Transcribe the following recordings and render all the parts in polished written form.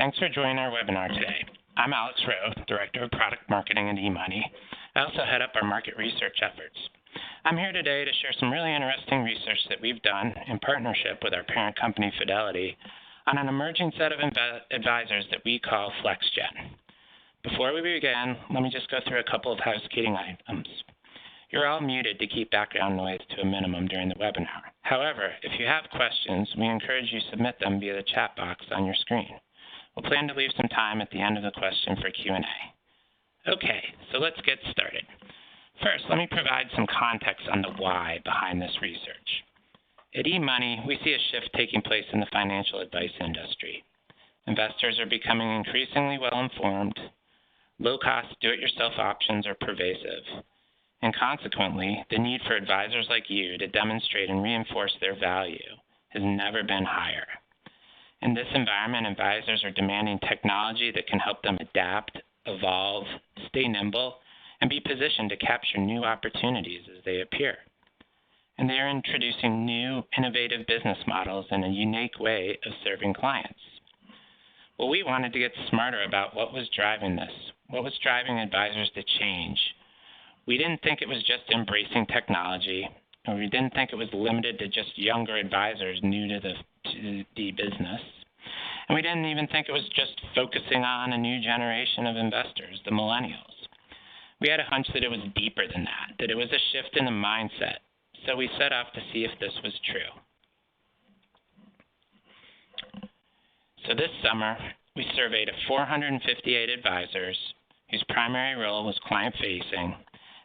Thanks for joining our webinar today. I'm Alex Rowe, Director of Product Marketing at eMoney. I also head up our market research efforts. I'm here today to share some really interesting research that we've done in partnership with our parent company, Fidelity, on an emerging set of advisors that we call FlexGen. Before we begin, let me just go through a couple of housekeeping items. You're all muted to keep background noise to a minimum during the webinar. However, if you have questions, we encourage you to submit them via the chat box on your screen. We'll plan to leave some time at the end of the question for Q&A. Okay, so let's get started. First, let me provide some context on the why behind this research. At eMoney, we see a shift taking place in the financial advice industry. Investors are becoming increasingly well-informed. Low-cost do-it-yourself options are pervasive. And consequently, the need for advisors like you to demonstrate and reinforce their value has never been higher. In this environment, advisors are demanding technology that can help them adapt, evolve, stay nimble, and be positioned to capture new opportunities as they appear. And they are introducing new, innovative business models in a unique way of serving clients. Well, we wanted to get smarter about what was driving this, what was driving advisors to change. We didn't think it was just embracing technology, or we didn't think it was limited to just younger advisors new to the business. And we didn't even think it was just focusing on a new generation of investors, the millennials. We had a hunch that it was deeper than that it was a shift in the mindset. So we set off to see if this was true. So this summer, we surveyed 458 advisors whose primary role was client-facing,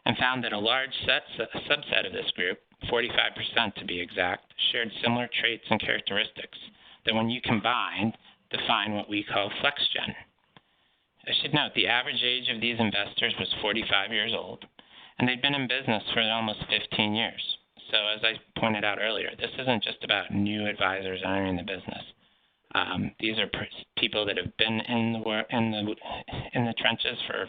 and found that a large subset of this group, 45% to be exact, shared similar traits and characteristics that when you combine, define what we call FlexGen. I should note the average age of these investors was 45 years old, and they'd been in business for almost 15 years. So as I pointed out earlier, this isn't just about new advisors entering the business. These are people that have been in the trenches for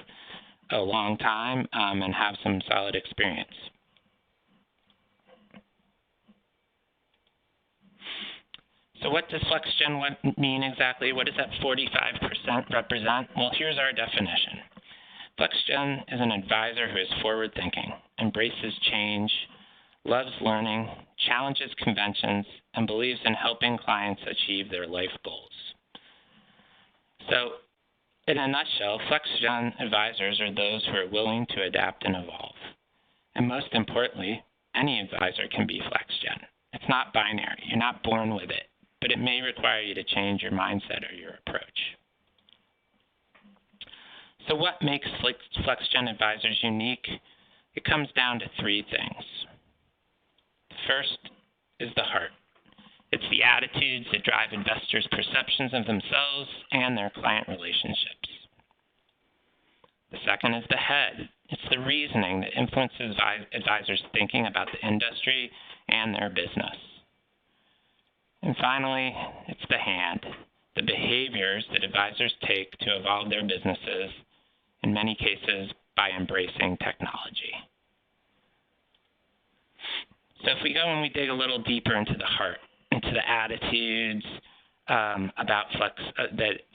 a long time and have some solid experience. So what does FlexGen mean exactly? What does that 45% represent? Well, here's our definition. FlexGen is an advisor who is forward-thinking, embraces change, loves learning, challenges conventions, and believes in helping clients achieve their life goals. So, in a nutshell, FlexGen advisors are those who are willing to adapt and evolve. And most importantly, any advisor can be FlexGen. It's not binary. You're not born with it, but it may require you to change your mindset or your approach. So what makes FlexGen advisors unique? It comes down to three things. First is the heart. It's the attitudes that drive investors' perceptions of themselves and their client relationships. The second is the head. It's the reasoning that influences advisors' thinking about the industry and their business. And finally, it's the hand, the behaviors that advisors take to evolve their businesses, in many cases by embracing technology. So if we go and we dig a little deeper into the heart, into the attitudes that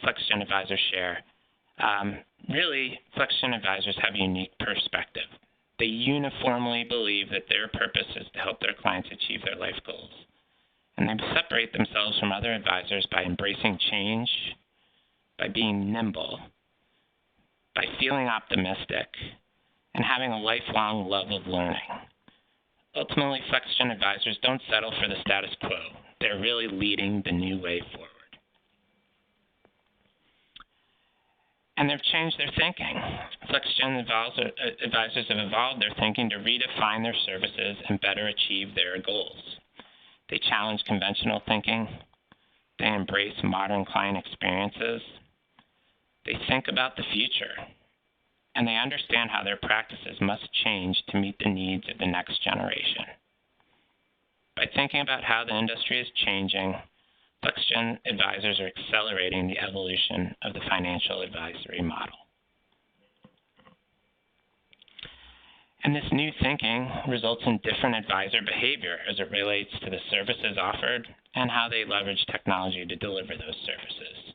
FlexGen advisors share, really, FlexGen advisors have a unique perspective. They uniformly believe that their purpose is to help their clients achieve their life goals. And they separate themselves from other advisors by embracing change, by being nimble, by feeling optimistic, and having a lifelong love of learning. Ultimately, FlexGen advisors don't settle for the status quo. They're really leading the new way forward. And they've changed their thinking. FlexGen advisors have evolved their thinking to redefine their services and better achieve their goals. They challenge conventional thinking. They embrace modern client experiences. They think about the future. And they understand how their practices must change to meet the needs of the next generation. By thinking about how the industry is changing, FlexGen advisors are accelerating the evolution of the financial advisory model. And this new thinking results in different advisor behavior as it relates to the services offered and how they leverage technology to deliver those services.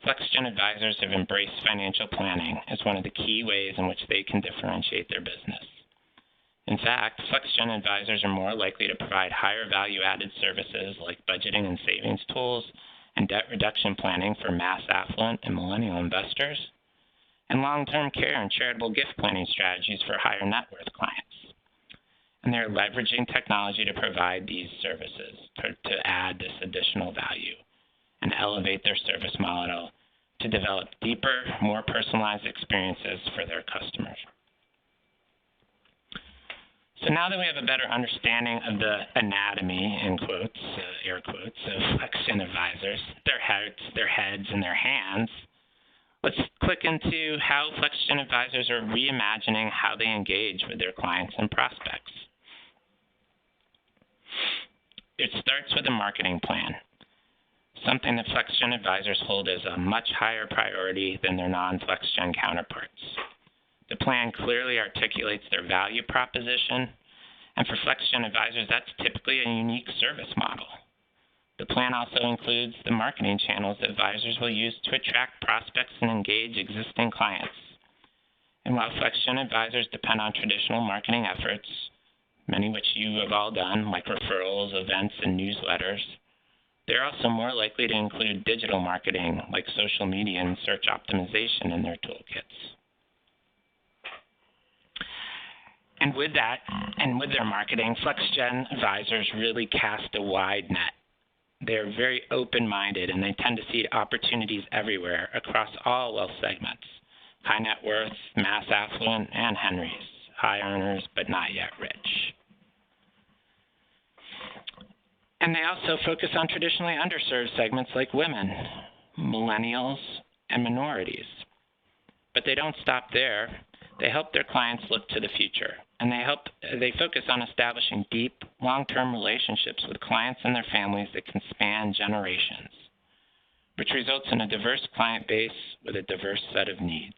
FlexGen advisors have embraced financial planning as one of the key ways in which they can differentiate their business. In fact, FlexGen advisors are more likely to provide higher value-added services like budgeting and savings tools and debt reduction planning for mass affluent and millennial investors, and long-term care and charitable gift planning strategies for higher net worth clients. And they're leveraging technology to provide these services to add this additional value and elevate their service model to develop deeper, more personalized experiences for their customers. So now that we have a better understanding of the anatomy, in quotes, air quotes, of FlexGen advisors, their heads, and their hands, let's click into how FlexGen advisors are reimagining how they engage with their clients and prospects. It starts with a marketing plan, something that FlexGen advisors hold as a much higher priority than their non-FlexGen counterparts. The plan clearly articulates their value proposition, and for FlexGen advisors, that's typically a unique service model. The plan also includes the marketing channels that advisors will use to attract prospects and engage existing clients. And while FlexGen advisors depend on traditional marketing efforts, many which you have all done, like referrals, events, and newsletters, they're also more likely to include digital marketing, like social media and search optimization in their toolkits. And with that, and with their marketing, FlexGen advisors really cast a wide net. They're very open-minded, and they tend to see opportunities everywhere across all wealth segments: high net worth, mass affluent, and Henrys, high earners but not yet rich. And they also focus on traditionally underserved segments like women, millennials, and minorities. But they don't stop there. They help their clients look to the future, and they focus on establishing deep, long-term relationships with clients and their families that can span generations, which results in a diverse client base with a diverse set of needs.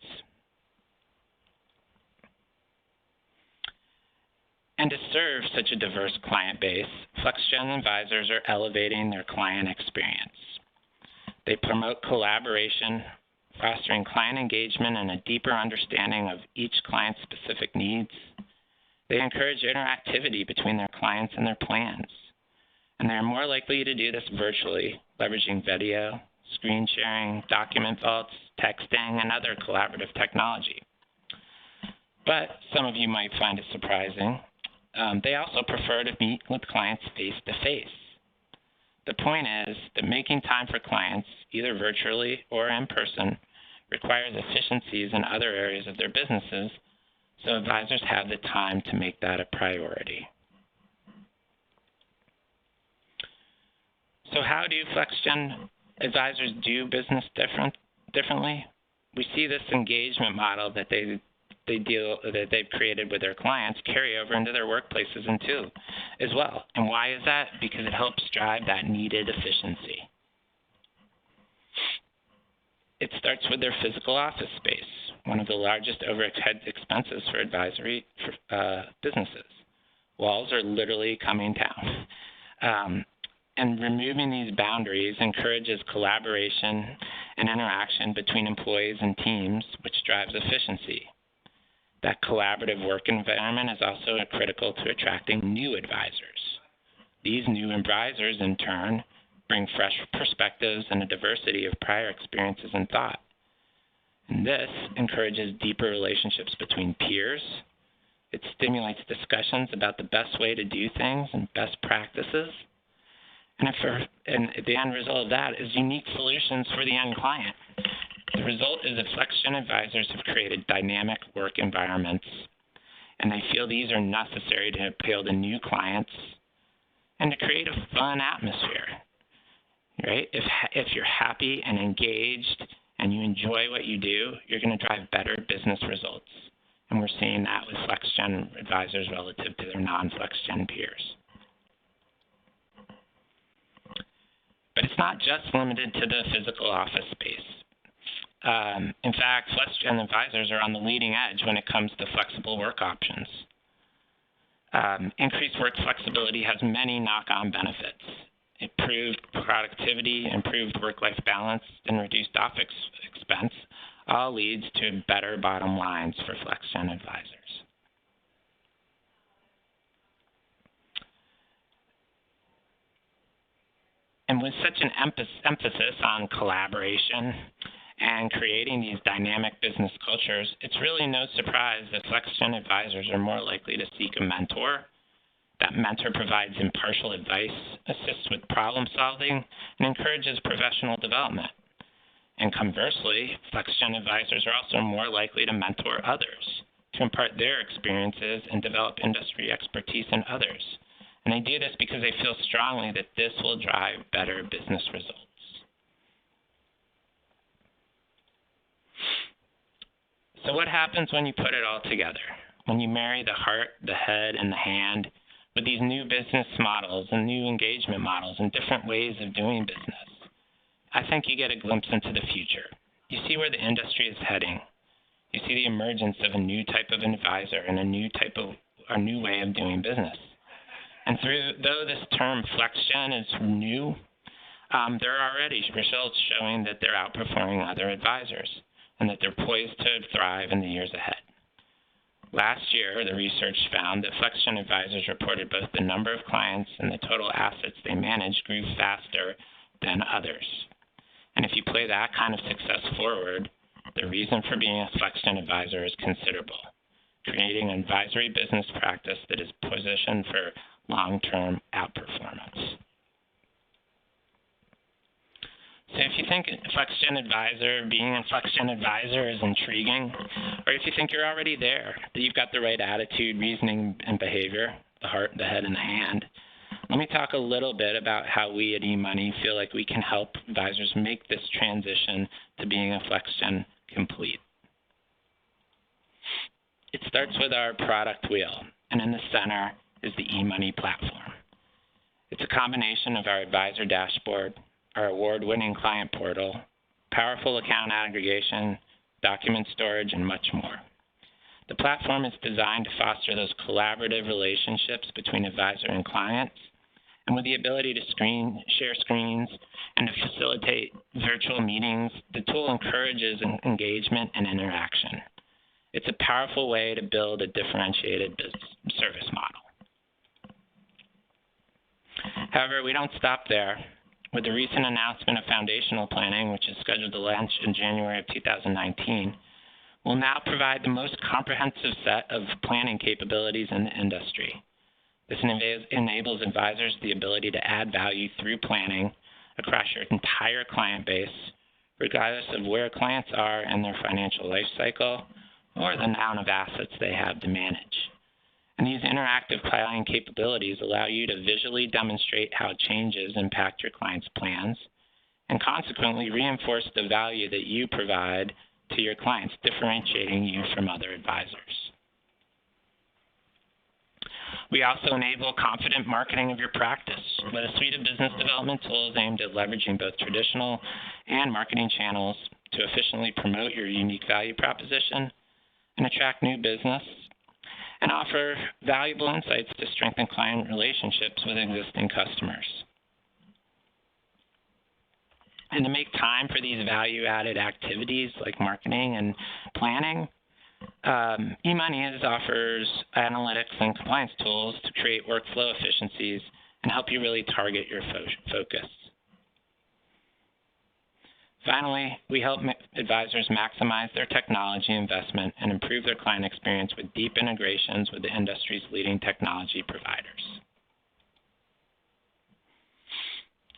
And to serve such a diverse client base, FlexGen advisors are elevating their client experience. They promote collaboration, fostering client engagement and a deeper understanding of each client's specific needs. They encourage interactivity between their clients and their plans. And they are more likely to do this virtually, leveraging video, screen sharing, document vaults, texting, and other collaborative technology. But some of you might find it surprising. They also prefer to meet with clients face-to-face. The point is that making time for clients, either virtually or in person, requires efficiencies in other areas of their businesses, so advisors have the time to make that a priority. So how do FlexGen advisors do business differently? We see this engagement model that they've created with their clients carry over into their workplaces and too, as well. And why is that? Because it helps drive that needed efficiency. It starts with their physical office space, one of the largest overhead expenses for advisory businesses. Walls are literally coming down. And removing these boundaries encourages collaboration and interaction between employees and teams, which drives efficiency. That collaborative work environment is also critical to attracting new advisors. These new advisors, in turn, bring fresh perspectives and a diversity of prior experiences and thought. And this encourages deeper relationships between peers. It stimulates discussions about the best way to do things and best practices. And the end result of that is unique solutions for the end client. The result is that FlexGen advisors have created dynamic work environments, and they feel these are necessary to appeal to new clients and to create a fun atmosphere. Right? If you're happy and engaged and you enjoy what you do, you're going to drive better business results. And we're seeing that with FlexGen advisors relative to their non-FlexGen peers. But it's not just limited to the physical office space. In fact, FlexGen advisors are on the leading edge when it comes to flexible work options. Increased work flexibility has many knock-on benefits. improved productivity, improved work-life balance, and reduced office expense all leads to better bottom lines for FlexGen advisors. And with such an emphasis on collaboration and creating these dynamic business cultures, it's really no surprise that FlexGen advisors are more likely to seek a mentor. That mentor provides impartial advice, assists with problem solving, and encourages professional development. And conversely, FlexGen advisors are also more likely to mentor others, to impart their experiences and develop industry expertise in others. And they do this because they feel strongly that this will drive better business results. So what happens when you put it all together? When you marry the heart, the head, and the hand with these new business models and new engagement models and different ways of doing business, I think you get a glimpse into the future. You see where the industry is heading. You see the emergence of a new type of advisor and a new way of doing business. And though this term FlexGen is new, there are already results showing that they're outperforming other advisors and that they're poised to thrive in the years ahead. Last year, the research found that FlexGen advisors reported both the number of clients and the total assets they managed grew faster than others. And if you play that kind of success forward, the reason for being a FlexGen advisor is considerable, creating an advisory business practice that is positioned for long-term outperformance. So if you think being a FlexGen advisor is intriguing, or if you think you're already there, that you've got the right attitude, reasoning, and behavior, the heart, the head, and the hand, let me talk a little bit about how we at eMoney feel like we can help advisors make this transition to being a FlexGen complete. It starts with our product wheel, and in the center is the eMoney platform. It's a combination of our advisor dashboard, our award-winning client portal, powerful account aggregation, document storage, and much more. The platform is designed to foster those collaborative relationships between advisor and clients, and with the ability to share screens and to facilitate virtual meetings, the tool encourages engagement and interaction. It's a powerful way to build a differentiated business service model. However, we don't stop there. With the recent announcement of foundational planning, which is scheduled to launch in January of 2019, we'll now provide the most comprehensive set of planning capabilities in the industry. This enables advisors the ability to add value through planning across your entire client base, regardless of where clients are in their financial life cycle or the amount of assets they have to manage. And these interactive planning capabilities allow you to visually demonstrate how changes impact your clients' plans and consequently reinforce the value that you provide to your clients, differentiating you from other advisors. We also enable confident marketing of your practice with a suite of business development tools aimed at leveraging both traditional and marketing channels to efficiently promote your unique value proposition and attract new business, and offer valuable insights to strengthen client relationships with existing customers. And to make time for these value-added activities like marketing and planning, eMoney offers analytics and compliance tools to create workflow efficiencies and help you really target your focus. Finally, we help advisors maximize their technology investment and improve their client experience with deep integrations with the industry's leading technology providers.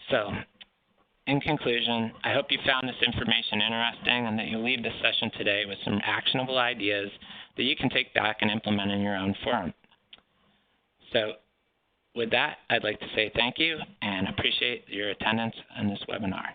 So, in conclusion, I hope you found this information interesting and that you leave this session today with some actionable ideas that you can take back and implement in your own firm. So, with that, I'd like to say thank you and appreciate your attendance on this webinar.